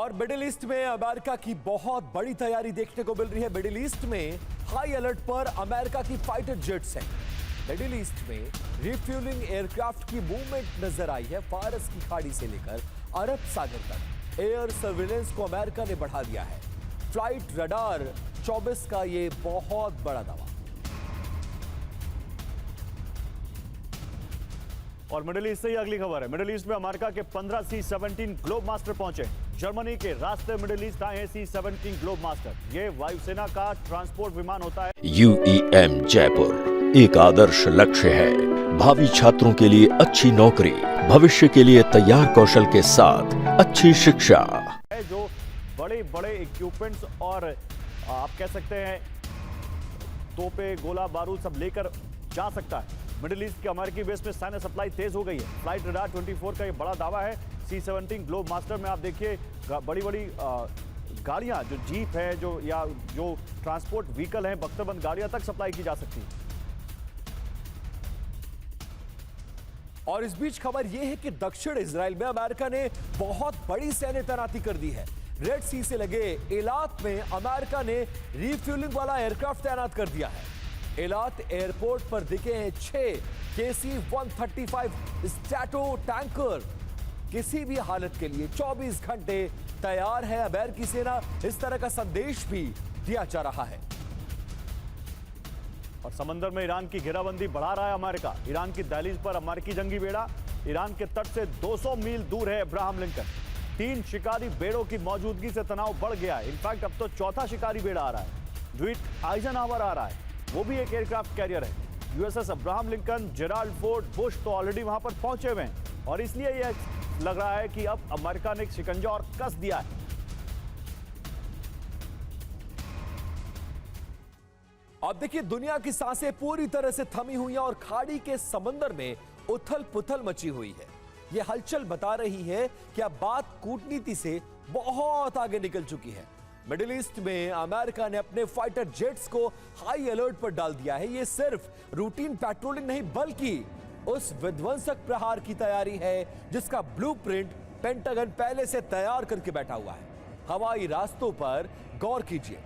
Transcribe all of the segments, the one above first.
और middle east में America की बहुत बड़ी तैयारी देखने को मिल रही है। मिडिल ईस्ट में हाई अलर्ट पर अमेरिका की फाइटर जेट्स हैं। मिडिल ईस्ट में रिफ्यूलिंग एयरक्राफ्ट की मूवमेंट नजर आई है। फारस की खाड़ी से लेकर अरब सागर तक एयर सर्विलेंस को अमेरिका ने बढ़ा दिया है। फ्लाइट रडार 24 का ये बहुत बड़ा दावा। और मिडिल ईस्ट से ही अगली खबर है। मिडिल ईस्ट में अमेरिका के 15 C-17 ग्लोब मास्टर पहुंचे। जर्मनी के रास्ते मिडिल ईस्ट आए हैं C-17 ग्लोब मास्टर। ये वायुसेना का ट्रांसपोर्ट विमान होता है। UEM जयपुर एक आदर्श लक्ष्य है। भावी छात्रों के लिए अच्छी नौकरी, भविष्य के लिए तैयार कौशल के साथ अच्छी शिक्षा है जो बड़े बड़े इक्विपमेंट्स और आप कह सकते हैं तोपे, गोला बारूद सब लेकर जा सकता है। मिडिल ईस्ट के अमेरिकी बेस में सैन्य सप्लाई तेज हो गई है। फ्लाइट रडार 24 का ये बड़ा दावा है। C-17 ग्लोब मास्टर में आप देखिए बड़ी बड़ी गाड़ियां जो जीप है जो ट्रांसपोर्ट व्हीकल हैं, बख्तरबंद गाड़ियां तक सप्लाई की जा सकती है। और इस बीच खबर यह है कि दक्षिण इजराइल में अमेरिका ने बहुत बड़ी सैन्य तैनाती कर दी है। रेड सी से लगे एलात में अमेरिका ने रिफ्यूलिंग वाला एयरक्राफ्ट तैनात कर दिया है। एलात एयरपोर्ट पर दिखे हैं 6 KC-135 स्ट्रैटो टैंकर। किसी भी हालत के लिए 24 घंटे तैयार है अमेरिकी सेना। इस तरह का संदेश भी दिया जा रहा है। और समंदर में ईरान की घेराबंदी बढ़ा रहा है अमेरिका। ईरान की दहलीज पर अमेरिकी जंगी बेड़ा। ईरान के तट से 200 मील दूर है अब्राहम लिंकन। 3 शिकारी बेड़ों की मौजूदगी से तनाव बढ़ गया है। इनफैक्ट अब तो चौथा शिकारी बेड़ा आ रहा है। ड्वीट आइजनहावर आ रहा है, वो भी एक एयरक्राफ्ट कैरियर है। USS Abraham Lincoln, Gerald Ford, Bush तो ऑलरेडी वहां पर पहुंचे हुए हैं और इसलिए यह लग रहा है कि अब अमेरिका ने एक शिकंजा और कस दिया है। अब देखिए दुनिया की सांसें पूरी तरह से थमी हुई हैं और खाड़ी के समंदर में उथल पुथल मची हुई है। यह हलचल बता रही है कि अब बात कूटनीति से बहुत आगे निकल चुकी है। मिडिल ईस्ट में अमेरिका ने अपने फाइटर जेट्स को हाई अलर्ट पर डाल दिया है। यह सिर्फ रूटीन पेट्रोलिंग नहीं बल्कि उस विध्वंसक प्रहार की तैयारी है जिसका ब्लूप्रिंट पेंटागन पहले से तैयार करके बैठा हुआ है। हवाई रास्तों पर गौर कीजिए।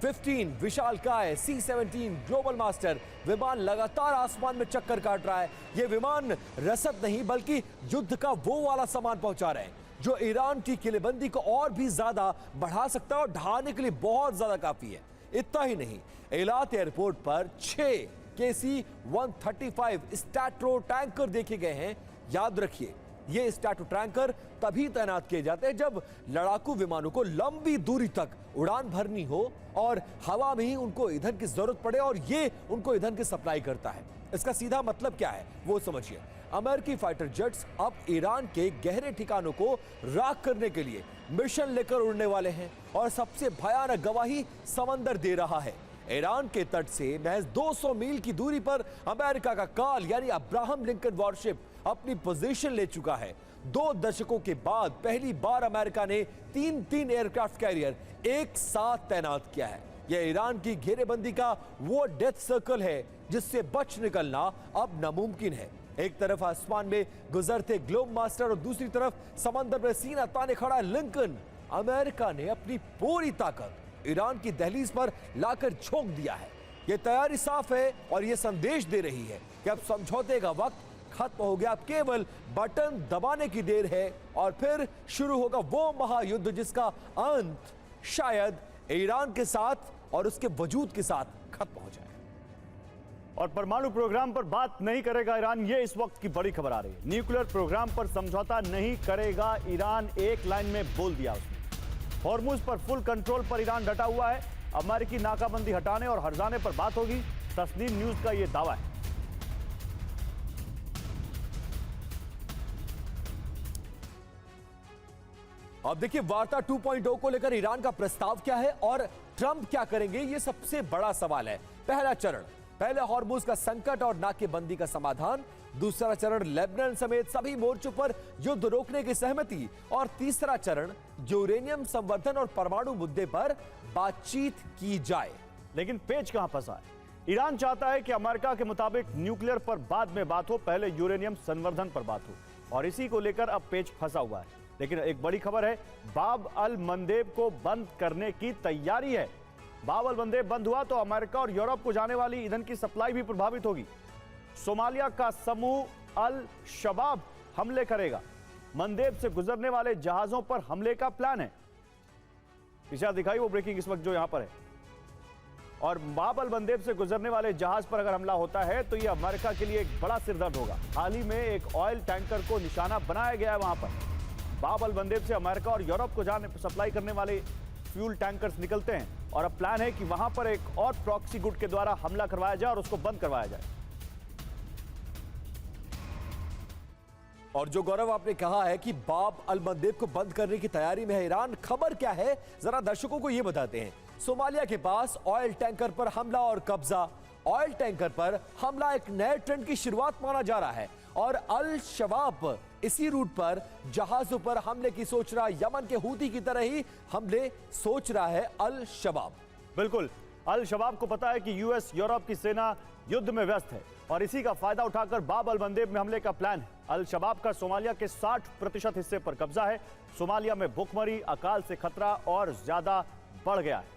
15 विशालकाय C-17 ग्लोबल मास्टर विमान लगातार आसमान में चक्कर काट रहा है। यह विमान रसद नहीं बल्कि युद्ध का वो वाला सामान पहुंचा रहे हैं जो ईरान की किलेबंदी को और भी ज्यादा बढ़ा सकता है और ढहाने के लिए बहुत ज्यादा काफी है। इतना ही नहीं, एलात एयरपोर्ट पर 6 KC-135 स्ट्रैटो टैंकर देखे गए हैं। याद रखिए ये स्ट्रैटो टैंकर तभी तैनात किए जाते हैं जब लड़ाकू विमानों को लंबी दूरी तक उड़ान भरनी हो और हवा में ही उनको ईंधन की जरूरत पड़े और ये उनको ईंधन की सप्लाई करता है। इसका सीधा मतलब क्या है वो समझिए। अमेरिकी फाइटर जेट्स अब ईरान के गहरे ठिकानों को राख करने के लिए मिशन लेकर उड़ने वाले हैं और सबसे भयानक गवाही समंदर दे रहा है। ईरान के तट से महज 200 मील की दूरी पर अमेरिका का काल यानी अब्राहम लिंकन वॉरशिप अपनी पोजीशन ले चुका है। 2 दशकों के बाद पहली बार अमेरिका ने 3 एयरक्राफ्ट कैरियर एक साथ तैनात किया है। यह ईरान की घेरेबंदी का वो डेथ सर्कल है जिससे बच निकलना अब नामुमकिन है। एक तरफ आसमान में गुजरते ग्लोब मास्टर और दूसरी तरफ समंदर में सीना ताने खड़ा लिंकन। अमेरिका ने अपनी पूरी ताकत ईरान की दहलीज पर लाकर झोंक दिया है। यह तैयारी साफ है और यह संदेश दे रही है कि अब समझौते का वक्त खत्म हो गया। अब केवल बटन दबाने की देर है और फिर शुरू होगा वो महायुद्ध जिसका अंत शायद ईरान के साथ और उसके वजूद के साथ खत्म हो जाए। और परमाणु प्रोग्राम पर बात नहीं करेगा ईरान, ये इस वक्त की बड़ी खबर आ रही है। न्यूक्लियर प्रोग्राम पर समझौता नहीं करेगा ईरान, एक लाइन में बोल दिया उसने। हॉर्मुज पर फुल कंट्रोल पर ईरान डटा हुआ है। अमेरिकी नाकाबंदी हटाने और हर्जाने पर बात होगी, तस्नीम न्यूज का यह दावा है। अब देखिए वार्ता 2.0 को लेकर ईरान का प्रस्ताव क्या है और ट्रंप क्या करेंगे, यह सबसे बड़ा सवाल है। पहला चरण, पहले हॉर्मुज का संकट और नाकेबंदी का समाधान। दूसरा चरण, लेबनान समेत सभी मोर्चों पर युद्ध रोकने की सहमति। और तीसरा चरण, यूरेनियम संवर्धन और परमाणु मुद्दे पर बातचीत की जाए। लेकिन पेच कहां फंसा है? ईरान चाहता है कि अमेरिका के मुताबिक न्यूक्लियर पर बाद में बात हो, पहले यूरेनियम संवर्धन पर बात हो और इसी को लेकर अब पेच फंसा हुआ है। लेकिन एक बड़ी खबर है, बाब अल मंदेब को बंद करने की तैयारी है। बाब अल मंदेब बंद हुआ तो अमेरिका और यूरोप को जाने वाली ईंधन की सप्लाई भी प्रभावित होगी। सोमालिया का समूह अल शबाब हमले करेगा। मंदेब से गुजरने वाले जहाजों पर हमले का प्लान है। पीछे दिखाई वो ब्रेकिंग इस वक्त जो यहां पर है। और बाब अल मंदेब से गुजरने वाले जहाज पर अगर हमला होता है तो यह अमेरिका के लिए एक बड़ा सिरदर्द होगा। हाल ही में एक ऑयल टैंकर को निशाना बनाया गया है वहां पर। बाब अल मंदेब से अमेरिका और यूरोप को जाने सप्लाई करने वाले फ्यूल टैंकर्स निकलते हैं और अब प्लान है कि वहां पर एक और प्रॉक्सी गुट के द्वारा हमला करवाया जाए और उसको बंद करवाया जाए। और जो गौरव आपने कहा है कि बाब अल मंदेब को बंद करने की तैयारी में है ईरान, खबर क्या है जरा दर्शकों को यह बताते हैं। सोमालिया के पास ऑयल टैंकर पर हमला और कब्जा। ऑयल टैंकर पर हमला एक नए ट्रेंड की शुरुआत माना जा रहा है और अल शबाब इसी रूट पर जहाजों पर हमले की सोच रहा। यमन के हूती की तरह ही हमले सोच रहा है अल शबाब। बिल्कुल, अल शबाब को पता है कि यूएस यूरोप की सेना युद्ध में व्यस्त है और इसी का फायदा उठाकर बाब अल मंदेब में हमले का प्लान है। अल शबाब का सोमालिया के 60% हिस्से पर कब्जा है। सोमालिया में भूखमरी, अकाल से खतरा और ज्यादा बढ़ गया है।